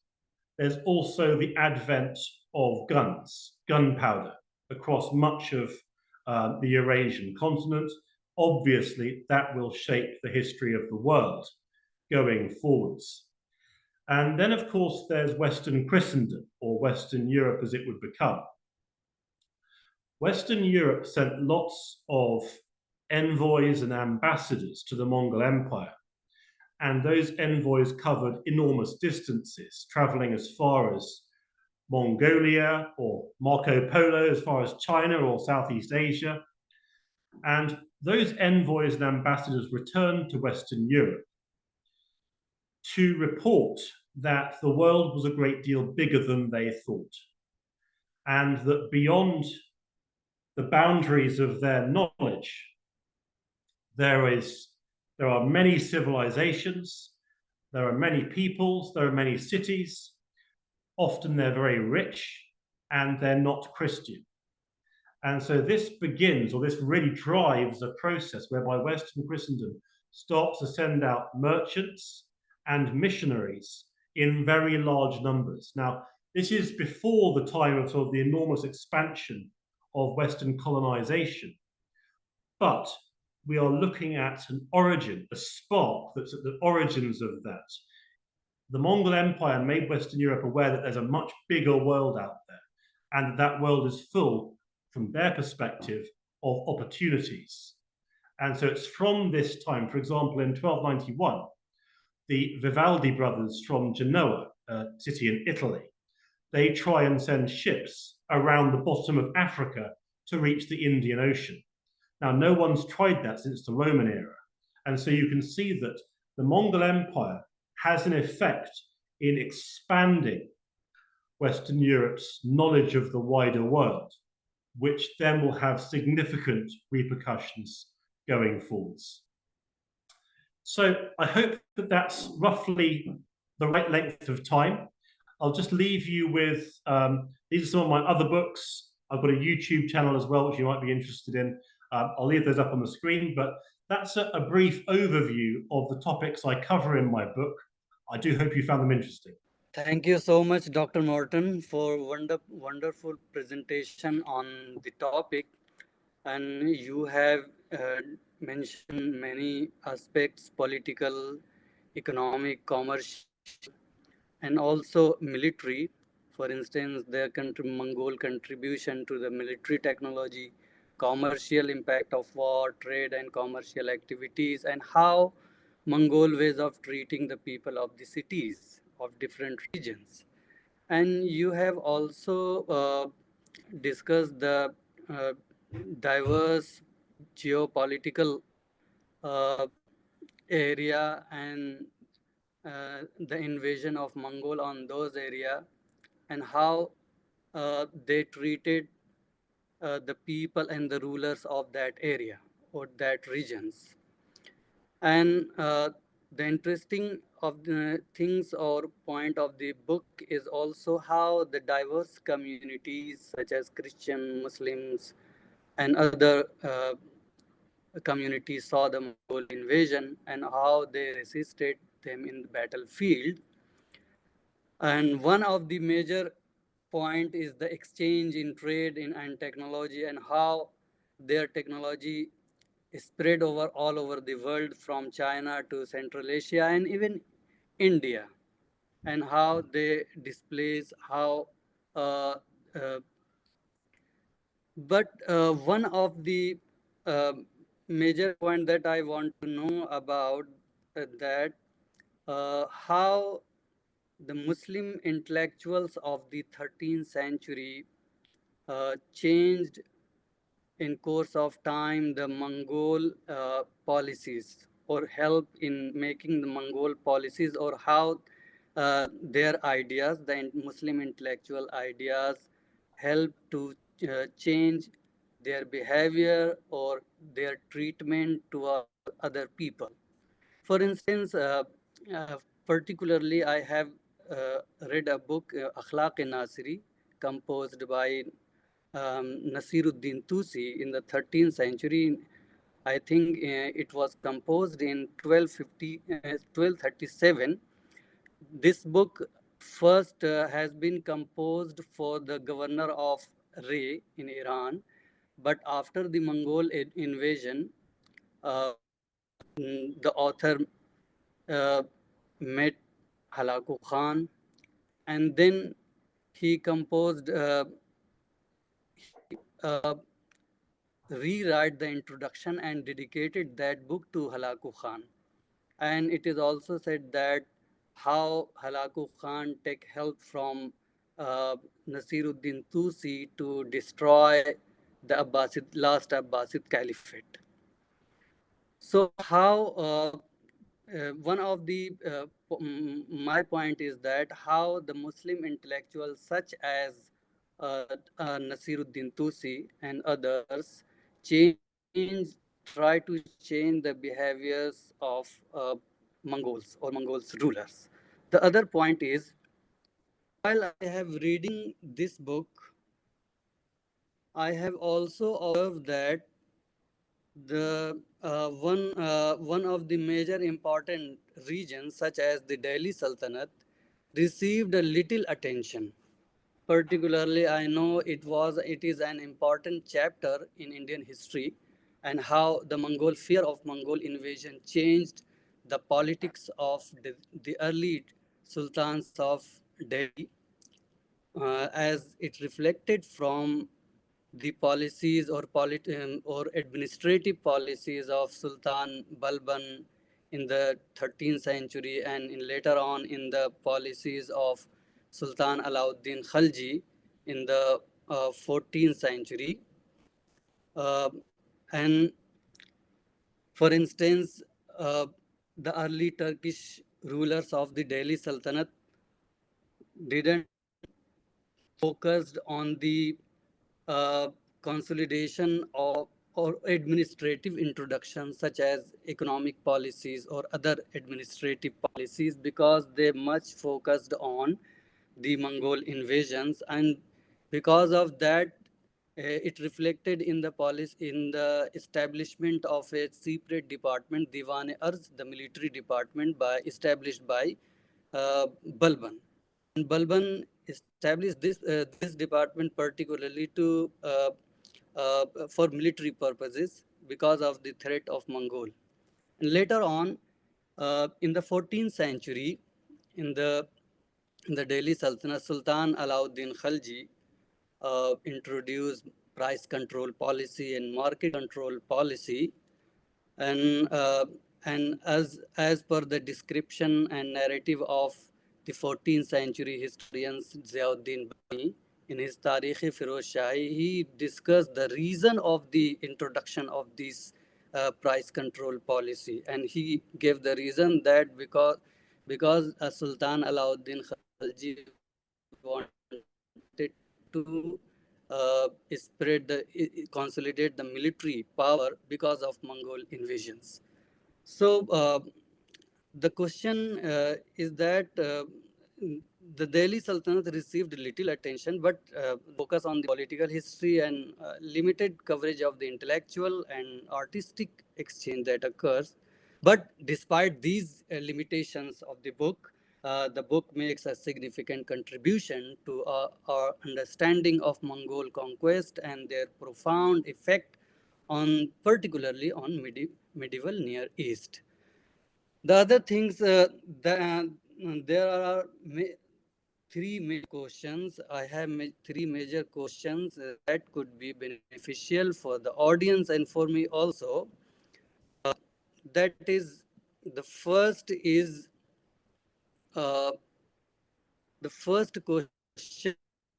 There's also the advent of guns, gunpowder, across much of the Eurasian continent. Obviously, that will shape the history of the world going forwards. And then, of course, there's Western Christendom, or Western Europe as it would become. Western Europe sent lots of envoys and ambassadors to the Mongol Empire. And those envoys covered enormous distances, traveling as far as Mongolia or Marco Polo, as far as China or Southeast Asia. And those envoys and ambassadors returned to Western Europe to report that the world was a great deal bigger than they thought, and that beyond the boundaries of their knowledge, there are many civilizations, there are many peoples, there are many cities. Often they're very rich, and they're not Christian. And so this begins, or this really drives a process whereby Western Christendom starts to send out merchants and missionaries in very large numbers. Now, this is before the time of sort of the enormous expansion of Western colonization. But we are looking at an origin, a spark that's at the origins of that. The Mongol Empire made Western Europe aware that there's a much bigger world out there, and that world is full, from their perspective, of opportunities. And so it's from this time, for example, in 1291, the Vivaldi brothers from Genoa, a city in Italy, they try and send ships around the bottom of Africa to reach the Indian Ocean. Now, no one's tried that since the Roman era. And so you can see that the Mongol Empire has an effect in expanding Western Europe's knowledge of the wider world, which then will have significant repercussions going forwards. So I hope that that's roughly the right length of time. I'll just leave you with, these are some of my other books. I've got a YouTube channel as well, which you might be interested in. I'll leave those up on the screen, but that's a brief overview of the topics I cover in my book. I do hope you found them interesting. Thank you so much, Dr. Morton, for wonderful presentation on the topic. And you have mentioned many aspects, political, economic, commercial, and also military. For instance, the Mongol contribution to the military technology, commercial impact of war, trade and commercial activities, and how Mongol ways of treating the people of the cities of different regions. And you have also discussed the diverse geopolitical uh, area and the invasion of Mongol on those area, and how they treated the people and the rulers of that area or that regions. And the interesting of the things or point of the book is also how the diverse communities such as Christian, Muslims, and other communities saw the Mongol invasion and how they resisted them in the battlefield. And one of the major point is the exchange in trade and technology, and how their technology spread all over the world, from China to Central Asia and even India, and how they displace how uh, uh, but one of the uh, major point that I want to know about that how the Muslim intellectuals of the 13th century changed in course of time the Mongol policies, or help in making the Mongol policies, or how their ideas, the Muslim intellectual ideas, help to change their behavior or their treatment toward other people. For instance, particularly I have read a book, Akhlaq-e-Nasiri, composed by Nasiruddin Tusi in the 13th century, I think it was composed in 1237. This book first has been composed for the governor of Ray in Iran, but after the Mongol invasion, the author uh, met Halaku Khan, and then he composed, uh, rewrite the introduction and dedicated that book to Halaku Khan. And it is also said that how Halaku Khan take help from Nasiruddin Tusi to destroy the last Abbasid Caliphate. So how one of the my point is that how the Muslim intellectuals such as Nasiruddin Tusi and others try to change the behaviors of Mongols or Mongols rulers. The other point is, while I have reading this book, I have also observed that the one of the major important regions such as the Delhi Sultanate received a little attention. Particularly, I know it is an important chapter in Indian history, and how the Mongol fear of Mongol invasion changed the politics of the early sultans of Delhi, as it reflected from the policies or administrative policies of Sultan Balban in the 13th century, and later on in the policies of Sultan Alauddin Khalji in the 14th century. And for instance, uh, the early Turkish rulers of the Delhi Sultanate didn't focused on the uh, consolidation of or administrative introductions such as economic policies or other administrative policies, because they much focused on the Mongol invasions, and because of that, it reflected in the policy in the establishment of a separate department, Diwan-e-Arz, the military department established by Balban. And Balban established this department particularly to for military purposes because of the threat of Mongol. And later on, in the 14th century, in the Delhi Sultanate, Sultan Alauddin Khalji introduced price control policy and market control policy, and as per the description and narrative of the 14th century historians Ziauddin Bani in his Tarikh-e Firoz Shahi, he discussed the reason of the introduction of this price control policy, and he gave the reason that because Sultan Alauddin Khalji wanted to consolidate the military power because of Mongol invasions. So the question is that the Delhi Sultanate received little attention, but focus on the political history and limited coverage of the intellectual and artistic exchange that occurs. But despite these limitations of the book makes a significant contribution to our understanding of Mongol conquest and their profound effect on, particularly on medieval Near East. The other things, there are three major questions. I have three major questions that could be beneficial for the audience and for me also. That is, the first is, the first question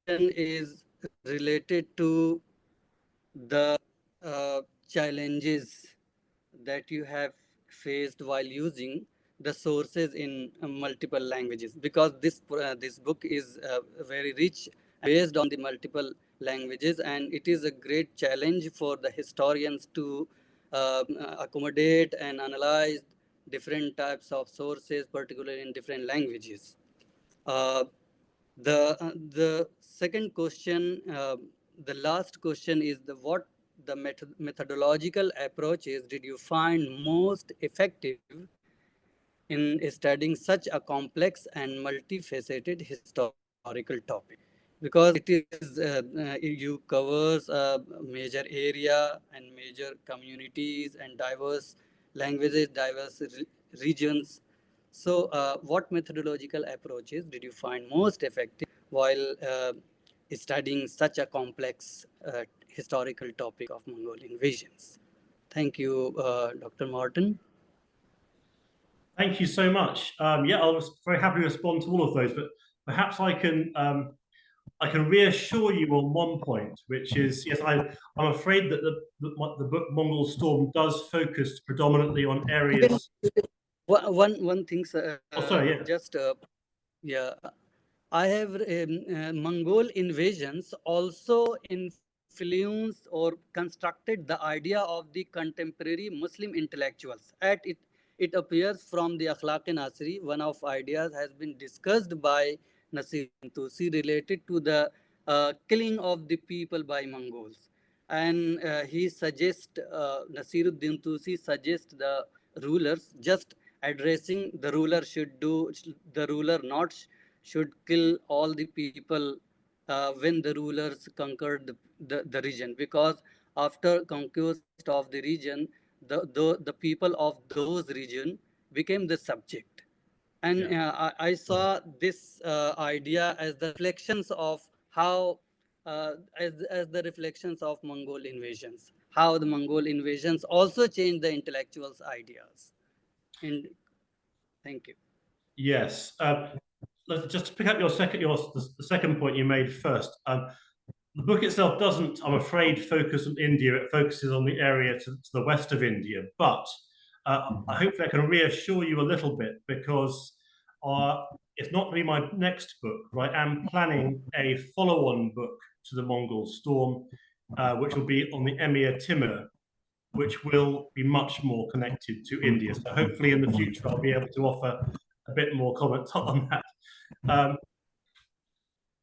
is related to the challenges that you have faced while using the sources in multiple languages, because this book is very rich based on the multiple languages, and it is a great challenge for the historians to accommodate and analyze different types of sources, particularly in different languages. Uh, the second question, the last question is what the methodological approaches did you find most effective in studying such a complex and multifaceted historical topic? Because it is you covers a major area and major communities and diverse languages, diverse regions. So what methodological approaches did you find most effective while studying such a complex historical topic of Mongol invasions? Thank you, Dr. Morton. Thank you so much. Yeah, I was very happy to respond to all of those, but perhaps I can reassure you on one point, which is, yes, I'm afraid that the book Mongol Storm does focus predominantly on areas. One thing, Oh, sorry, yeah. just yeah, I have Mongol invasions also influenced or constructed the idea of the contemporary Muslim intellectuals. It appears from the Akhlaq-e-Nasri, one of ideas has been discussed by Nasir Tusi related to the killing of the people by Mongols. And he suggests, Nasiruddin Tusi suggests the rulers just addressing the ruler should kill all the people when the rulers conquered the region, because after conquest of the region, the people of those region became the subject. And I saw this idea as the reflections of how, as the reflections of Mongol invasions, how the Mongol invasions also changed the intellectuals' ideas. And thank you. Yes. Let's just pick up the second point you made first. The book itself doesn't, I'm afraid, focus on India. It focuses on the area to the west of India. But I hope I can reassure you a little bit, because it's not going to be my next book. Right? I'm planning a follow-on book to the Mongol Storm, which will be on the Emir Timur, which will be much more connected to India. So hopefully in the future, I'll be able to offer a bit more comment on that.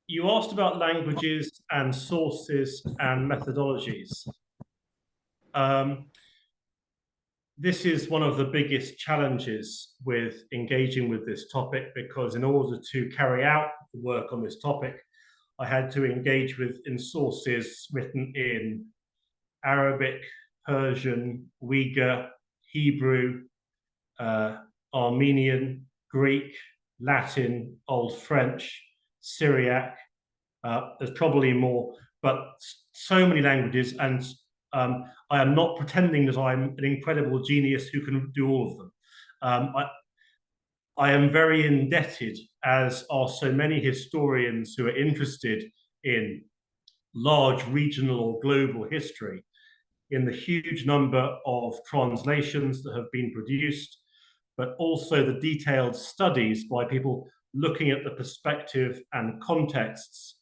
You asked about languages and sources and methodologies. This is one of the biggest challenges with engaging with this topic, because in order to carry out the work on this topic, I had to engage in sources written in Arabic, Persian, Uyghur, Hebrew, Armenian, Greek, Latin, Old French, Syriac. There's probably more, but so many languages, and I am not pretending that I'm an incredible genius who can do all of them. I am very indebted, as are so many historians who are interested in large regional or global history, in the huge number of translations that have been produced, but also the detailed studies by people looking at the perspective and contexts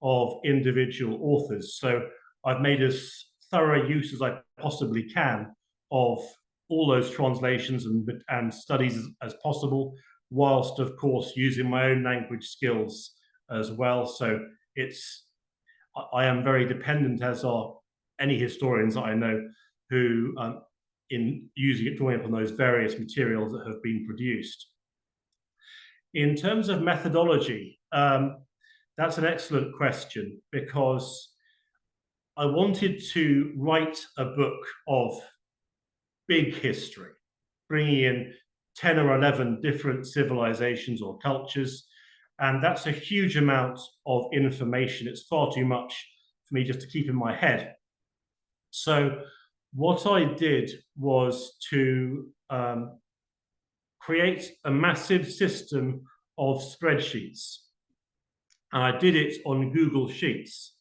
of individual authors. So I've made as thorough use as I possibly can of all those translations and studies as possible, whilst of course using my own language skills as well. So I am very dependent, as are any historians that I know, who in drawing upon those various materials that have been produced. In terms of methodology, that's an excellent question, because I wanted to write a book of big history, bringing in 10 or 11 different civilizations or cultures, and that's a huge amount of information. It's far too much for me just to keep in my head. So what I did was to create a massive system of spreadsheets. And I did it on Google Sheets.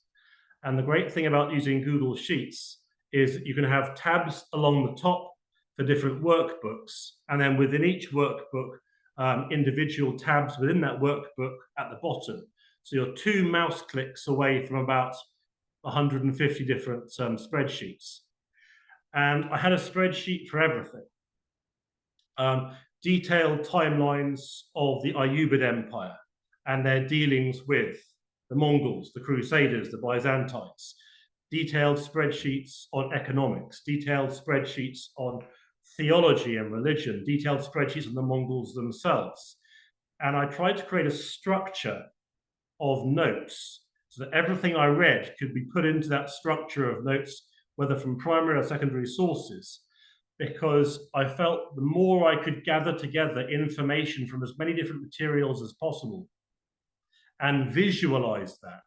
And the great thing about using Google Sheets is that you can have tabs along the top for different workbooks. And then within each workbook, individual tabs within that workbook at the bottom. So you're 2 mouse clicks away from about 150 different spreadsheets. And I had a spreadsheet for everything. Detailed timelines of the Ayyubid Empire and their dealings with the Mongols, the Crusaders, the Byzantines. detailed spreadsheets on economics, detailed spreadsheets on theology and religion, detailed spreadsheets on the Mongols themselves. And I tried to create a structure of notes so that everything I read could be put into that structure of notes, whether from primary or secondary sources, because I felt the more I could gather together information from as many different materials as possible and visualize that.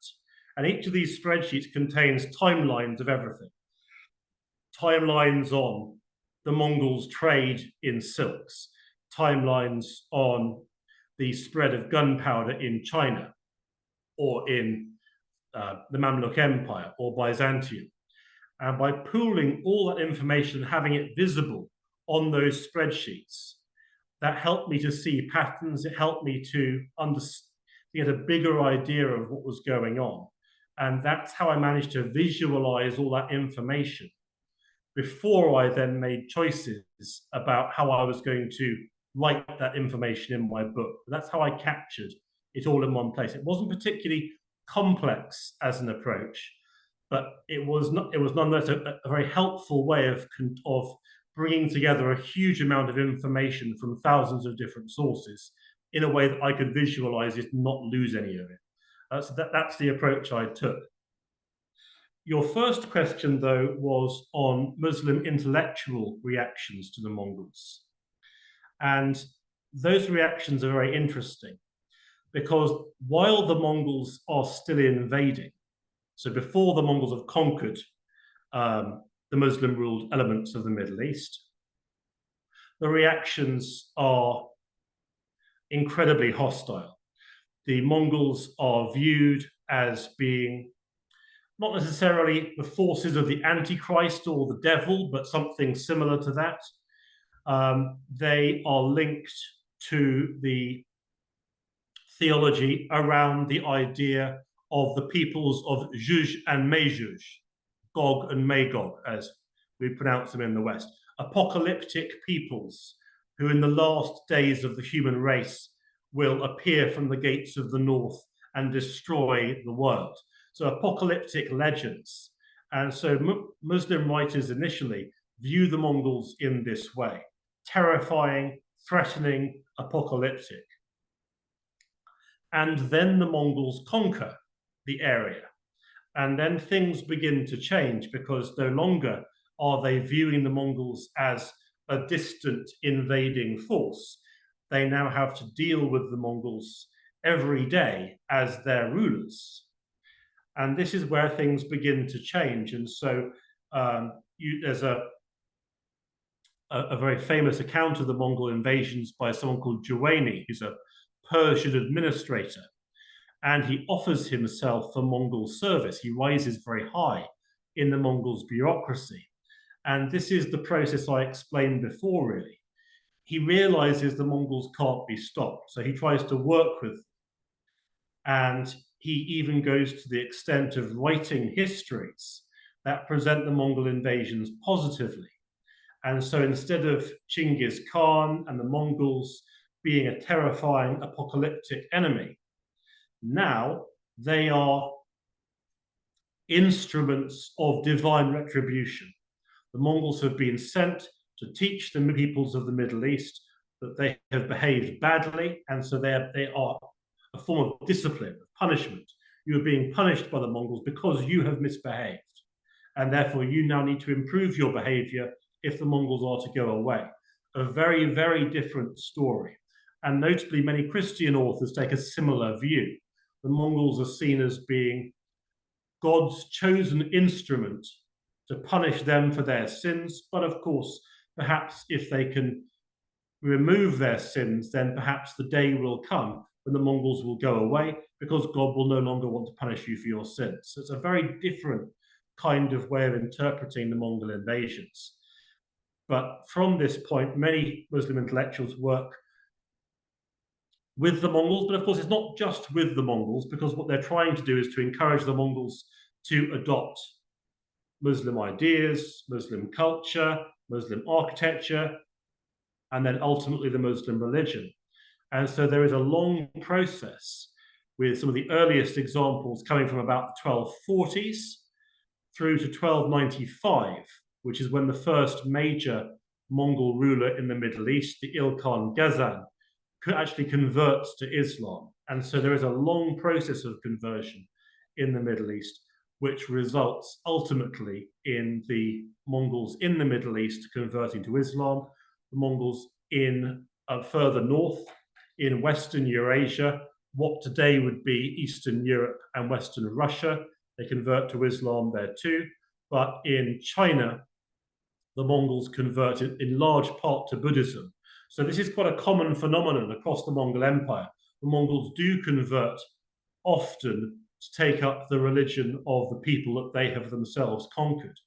And each of these spreadsheets contains timelines of everything. Timelines on the Mongols' trade in silks, timelines on the spread of gunpowder in China, or in the Mamluk Empire, or Byzantium. And by pooling all that information and having it visible on those spreadsheets, that helped me to see patterns. It helped me to get a bigger idea of what was going on. And that's how I managed to visualize all that information before I then made choices about how I was going to write that information in my book. That's how I captured it all in one place. It wasn't particularly complex as an approach, but it was nonetheless a very helpful way of bringing together a huge amount of information from thousands of different sources in a way that I could visualize it and not lose any of it. So that's the approach I took. Your first question, though, was on Muslim intellectual reactions to the Mongols. And those reactions are very interesting because while the Mongols are still invading, so before the Mongols have conquered the Muslim-ruled elements of the Middle East, the reactions are incredibly hostile. The Mongols are viewed as being not necessarily the forces of the Antichrist or the devil, but something similar to that. They are linked to the theology around the idea of the peoples of Juj and Mejuj, Gog and Magog, as we pronounce them in the West, apocalyptic peoples who in the last days of the human race will appear from the gates of the north and destroy the world. So apocalyptic legends. And so Muslim writers initially view the Mongols in this way: terrifying, threatening, apocalyptic. And then the Mongols conquer the area. And then things begin to change because no longer are they viewing the Mongols as a distant invading force. They now have to deal with the Mongols every day as their rulers. And this is where things begin to change. And so there's a very famous account of the Mongol invasions by someone called Juwayni, who's a Persian administrator. And he offers himself for Mongol service. He rises very high in the Mongols' bureaucracy. And this is the process I explained before, really. He realizes the Mongols can't be stopped. So he tries to work with them. And he even goes to the extent of writing histories that present the Mongol invasions positively. And so instead of Genghis Khan and the Mongols being a terrifying apocalyptic enemy, now they are instruments of divine retribution. The Mongols have been sent to teach the peoples of the Middle East that they have behaved badly, and so they are a form of discipline, of punishment. You are being punished by the Mongols because you have misbehaved, and therefore you now need to improve your behavior if the Mongols are to go away. A very, very different story. And notably, many Christian authors take a similar view. The Mongols are seen as being God's chosen instrument to punish them for their sins. But of course, perhaps if they can remove their sins, then perhaps the day will come when the Mongols will go away because God will no longer want to punish you for your sins. So it's a very different kind of way of interpreting the Mongol invasions. But from this point, many Muslim intellectuals work with the Mongols, but of course it's not just with the Mongols, because what they're trying to do is to encourage the Mongols to adopt Muslim ideas, Muslim culture, Muslim architecture, and then ultimately the Muslim religion. And so there is a long process with some of the earliest examples coming from about the 1240s through to 1295, which is when the first major Mongol ruler in the Middle East, the Ilkhan Ghazan, actually converts to Islam. And so there is a long process of conversion in the Middle East, which results ultimately in the Mongols in the Middle East converting to Islam, the Mongols in further north, in Western Eurasia, what today would be Eastern Europe and Western Russia, they convert to Islam there too. But in China, the Mongols converted in large part to Buddhism. So this is quite a common phenomenon across the Mongol Empire. The Mongols do convert often to take up the religion of the people that they have themselves conquered.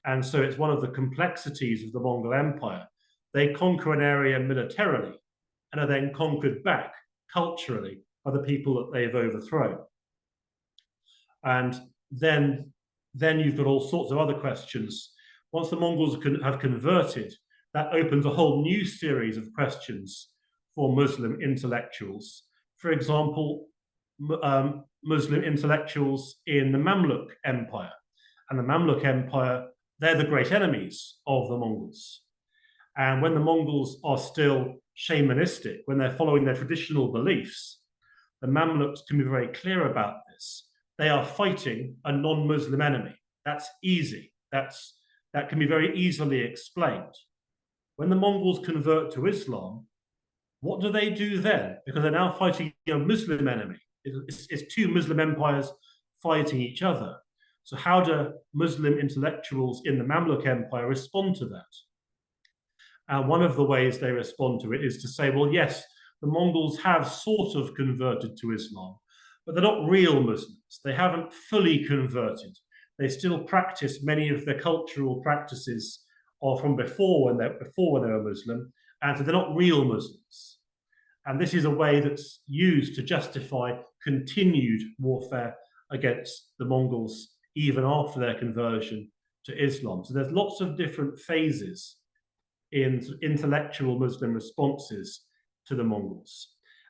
And so it's one of the complexities of the Mongol Empire. They conquer an area militarily and are then conquered back culturally by the people that they've overthrown. And then you've got all sorts of other questions. Once the Mongols have converted, that opens a whole new series of questions for Muslim intellectuals. For example, Muslim intellectuals in the Mamluk Empire. And the Mamluk Empire, they're the great enemies of the Mongols. And when the Mongols are still shamanistic, when they're following their traditional beliefs, the Mamluks can be very clear about this. They are fighting a non-Muslim enemy. That's easy. That can be very easily explained. When the Mongols convert to Islam, what do they do then? Because they're now fighting a Muslim enemy. It's two Muslim empires fighting each other. So how do Muslim intellectuals in the Mamluk Empire respond to that? And one of the ways they respond to it is to say, well, yes, the Mongols have sort of converted to Islam, but they're not real Muslims. They haven't fully converted. They still practice many of their cultural practices from before when they were Muslim, and so they're not real Muslims. And this is a way that's used to justify continued warfare against the Mongols even after their conversion to Islam. So there's lots of different phases in intellectual Muslim responses to the Mongols.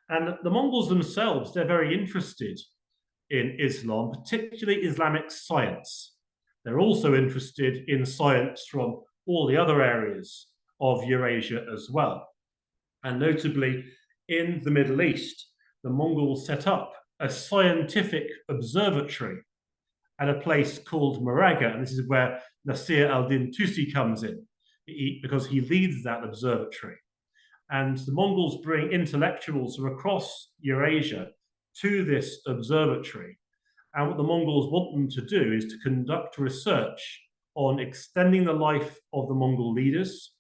And the Mongols themselves, they're very interested in Islam, particularly Islamic science. They're also interested in science from all the other areas of Eurasia as well. And notably, in the Middle East, the Mongols set up a scientific observatory at a place called Moraga, and this is where Nasir al-Din Tusi comes in, because he leads that observatory. And the Mongols bring intellectuals from across Eurasia to this observatory. And what the Mongols want them to do is to conduct research on extending the life of the Mongol leaders,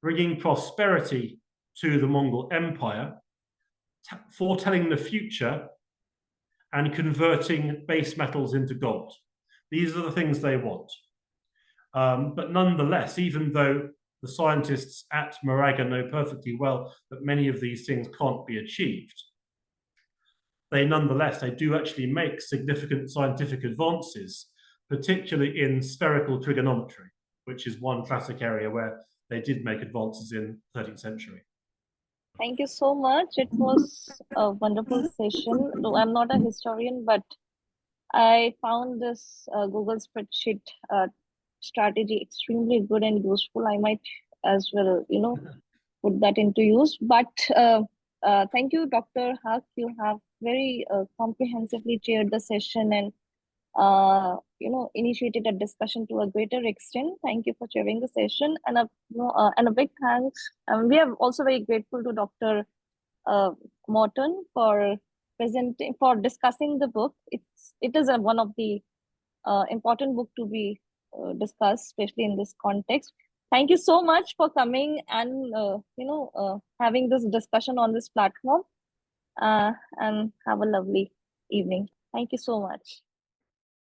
bringing prosperity to the Mongol Empire, foretelling the future, and converting base metals into gold. These are the things they want. But nonetheless, even though the scientists at Moraga know perfectly well that many of these things can't be achieved, they do actually make significant scientific advances, particularly in spherical trigonometry, which is one classic area where they did make advances in the 13th century. Thank you so much. It was a wonderful session. Though I'm not a historian, but I found this Google spreadsheet strategy extremely good and useful. I might as well, put that into use. But thank you, Dr. Haque. You have very comprehensively chaired the session and initiated a discussion to a greater extent. Thank you for chairing the session, and a big thanks. We are also very grateful to Dr. Morton for discussing the book. It is one of the important book to be discussed, especially in this context. Thank you so much for coming and having this discussion on this platform. And have a lovely evening. Thank you so much.